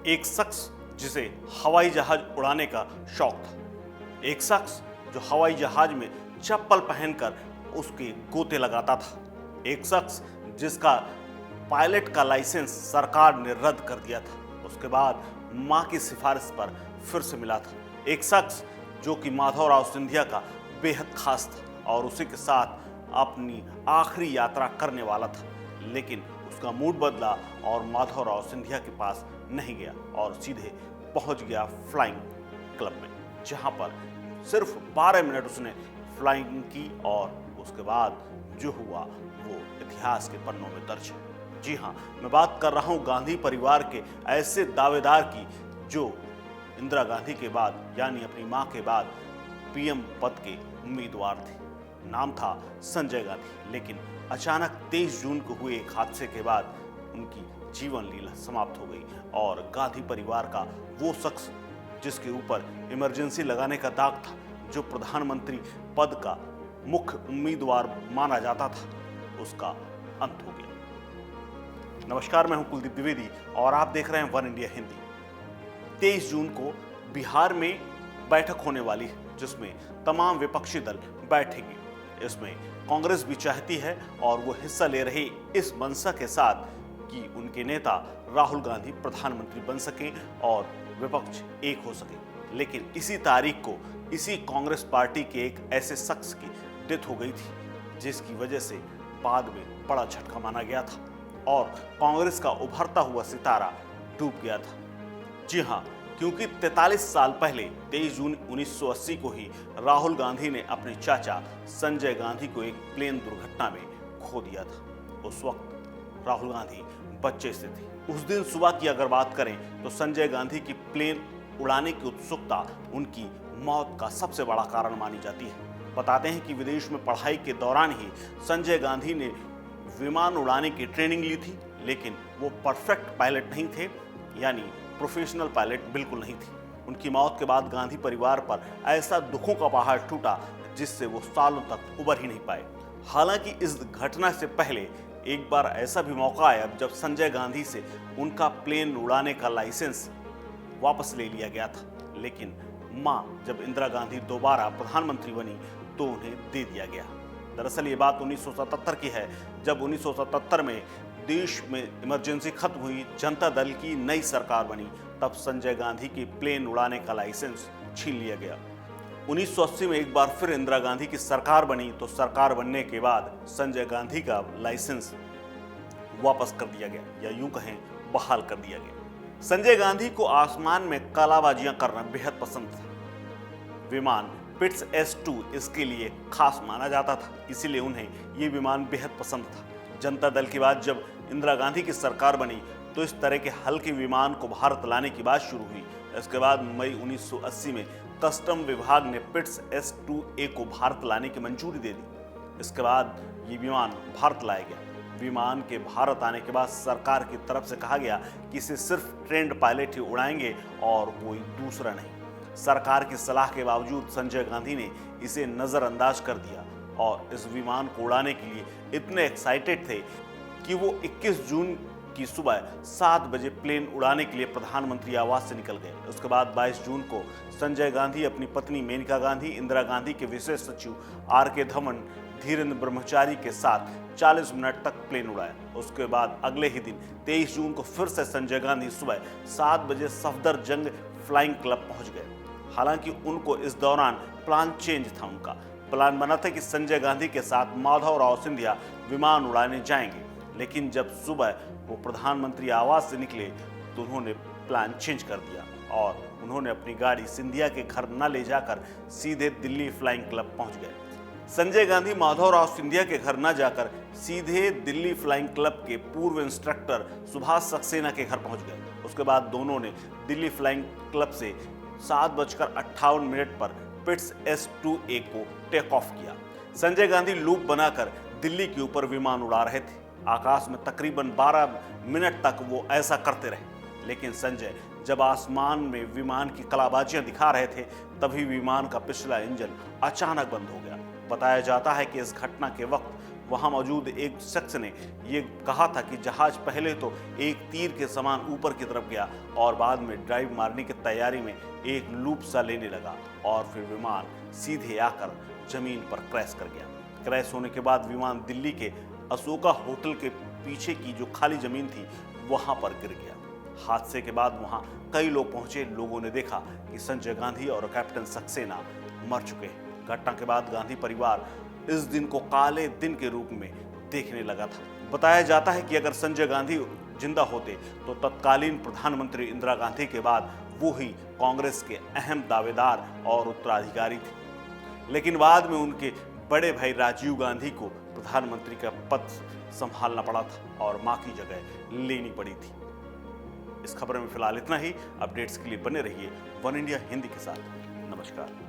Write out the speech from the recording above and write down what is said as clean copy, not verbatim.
एक शख्स जिसे हवाई जहाज उड़ाने का शौक था, एक शख्स जो हवाई जहाज में चप्पल पहनकर उसके गोते लगाता था, एक शख्स जिसका पायलट का लाइसेंस सरकार ने रद्द कर दिया था, उसके बाद मां की सिफारिश पर फिर से मिला था, एक शख्स जो कि माधवराव सिंधिया का बेहद खास था और उसी के साथ अपनी आखिरी यात्रा करने वाला था। लेकिन उसका मूड बदला और माधवराव सिंधिया के पास नहीं गया और सीधे पहुंच गया फ्लाइंग क्लब में, जहां पर सिर्फ 12 मिनट उसने फ्लाइंग की और उसके बाद जो हुआ वो इतिहास के पन्नों में दर्ज है। जी हाँ, मैं बात कर रहा हूं गांधी परिवार के ऐसे दावेदार की जो इंदिरा गांधी के बाद यानी अपनी मां के बाद पीएम पद के उम्मीदवार थे। नाम था संजय गांधी, लेकिन अचानक 23 जून को हुए एक हादसे के बाद उनकी जीवन लीला समाप्त हो गई और गांधी परिवार का वो शख्स जिसके ऊपर इमरजेंसी लगाने का दाग था, जो प्रधानमंत्री पद का मुख्य उम्मीदवार माना जाता था, उसका अंत हो गया। नमस्कार, मैं हूं कुलदीप द्विवेदी और आप देख रहे हैं वन इंडिया हिंदी। 23 जून को बिहार में बैठक होने वाली है जिसमें तमाम विपक्षी दल बैठेंगे। इसमें कांग्रेस भी चाहती है और वो हिस्सा ले रही इस मंशा के साथ कि उनके नेता राहुल गांधी प्रधानमंत्री बन सके और विपक्ष एक हो सके। लेकिन इसी तारीख को इसी कांग्रेस पार्टी के एक ऐसे शख्स की डेथ हो गई थी जिसकी वजह से बाद में बड़ा झटका माना गया था और कांग्रेस का उभरता हुआ सितारा डूब गया था। जी हाँ, क्योंकि 43 साल पहले 23 जून 1980 को ही राहुल गांधी ने अपने चाचा संजय गांधी को एक प्लेन दुर्घटना में खो दिया था। उस वक्त राहुल गांधी बच्चे से थे। उस दिन सुबह की अगर बात करें तो संजय गांधी की प्लेन उड़ाने की उत्सुकता उनकी मौत का सबसे बड़ा कारण मानी जाती है। बताते हैं कि विदेश में पढ़ाई के दौरान ही संजय गांधी ने विमान उड़ाने की ट्रेनिंग ली थी, लेकिन वो परफेक्ट पायलट नहीं थे, यानी प्रोफेशनल पायलट बिल्कुल नहीं थी। उनकी मौत के बाद गांधी परिवार पर ऐसा दुखों का पहाड़ टूटा जिससे वो सालों तक उबर ही नहीं पाए। हालांकि इस घटना से पहले एक बार ऐसा भी मौका आया जब संजय गांधी से उनका प्लेन उड़ाने का लाइसेंस वापस ले लिया गया था, लेकिन मां जब इंदिरा गांधी दोबारा प्रधानमंत्री बनी तो उन्हें दे दिया गया। दरअसल ये बात 1977 की है, जब 1977 में देश में इमरजेंसी खत्म हुई, जनता दल की नई सरकार बनी, तब संजय गांधी की प्लेन उड़ाने का लाइसेंस छीन लिया गया। 1980 में एक बार फिर इंदिरा गांधी की सरकार बनी तो सरकार बनने के बाद संजय गांधी का लाइसेंस वापस कर दिया गया, या यूं कहें बहाल कर दिया गया। संजय गांधी को आसमान में कलाबाजियां करना बेहद पसंद था। विमान पिट्स S2 इसके लिए खास माना जाता था, इसीलिए उन्हें ये विमान बेहद पसंद था। जनता दल के बाद जब इंदिरा गांधी की सरकार बनी तो इस तरह के हल्के विमान को भारत लाने की बात शुरू हुई। इसके बाद मई 1980 में कस्टम विभाग ने पिट्स S2A को भारत लाने की मंजूरी दे दी। इसके बाद ये विमान भारत लाया गया। विमान के भारत आने के बाद सरकार की तरफ से कहा गया कि इसे सिर्फ ट्रेंड पायलट ही उड़ाएंगे और कोई दूसरा नहीं। सरकार की सलाह के बावजूद संजय गांधी ने इसे नजरअंदाज कर दिया और इस विमान को उड़ाने के लिए इतने एक्साइटेड थे कि वो 21 जून की सुबह 7 बजे प्लेन उड़ाने के लिए प्रधानमंत्री आवास से निकल गए। उसके बाद 22 जून को संजय गांधी अपनी पत्नी मेनका गांधी, इंदिरा गांधी के विशेष सचिव R.K. धवन, धीरेन्द्र ब्रह्मचारी के साथ 40 मिनट तक प्लेन उड़ाया। उसके बाद अगले ही दिन 23 जून को फिर से संजय गांधी सुबह 7 बजे सफदरजंग फ्लाइंग क्लब पहुंच गए। हालांकि उनको इस दौरान प्लान चेंज था। उनका प्लान बना था कि संजय गांधी के साथ माधवराव सिंधिया विमान उड़ाने जाएंगे, लेकिन जब सुबह वो प्रधानमंत्री आवास से निकले तो उन्होंने प्लान चेंज कर दिया और उन्होंने अपनी गाड़ी सिंधिया के घर न ले जाकर सीधे दिल्ली फ्लाइंग क्लब पहुंच गए। संजय गांधी माधवराव सिंधिया के घर न जाकर सीधे दिल्ली फ्लाइंग क्लब के पूर्व इंस्ट्रक्टर सुभाष सक्सेना के घर पहुंच गए। उसके बाद दोनों ने दिल्ली फ्लाइंग क्लब से 7:58 पर पिट्स S2A को टेक ऑफ किया। संजय गांधी लूप बनाकर दिल्ली के ऊपर विमान उड़ा रहे थे। आकाश में तकरीबन 12 मिनट तक वो ऐसा करते रहे, लेकिन संजय जब आसमान में विमान की कलाबाजियां दिखा रहे थे तभी विमान का पिछला इंजन अचानक बंद हो गया। बताया जाता है कि इस घटना के वक्त वहां मौजूद एक शख्स ने ये कहा था कि जहाज पहले तो एक तीर के समान ऊपर की तरफ गया और बाद में ड्राइव मारने की तैयारी में एक लूप सा लेने लगा और फिर विमान सीधे आकर जमीन पर क्रैश कर गया। क्रैश होने के बाद विमान दिल्ली के अशोका होटल के पीछे की जो खाली जमीन थी वहां पर गिर गया। हादसे के बाद वहां कई लोग पहुंचे। लोगों ने देखा कि संजय गांधी और कैप्टन सक्सेना मर चुके हैं। घटना के बाद गांधी परिवार इस दिन को काले दिन के रूप में देखने लगा था। बताया जाता है कि अगर संजय गांधी जिंदा होते तो तत्कालीन प्रधानमंत्री इंदिरा गांधी के बाद वो ही कांग्रेस के अहम दावेदार और उत्तराधिकारी थे। लेकिन बाद में उनके बड़े भाई राजीव गांधी को प्रधानमंत्री का पद संभालना पड़ा था और मां की जगह लेनी पड़ी थी। इस खबर में फिलहाल इतना ही। अपडेट्स के लिए बने रहिए वन इंडिया हिंदी के साथ। नमस्कार।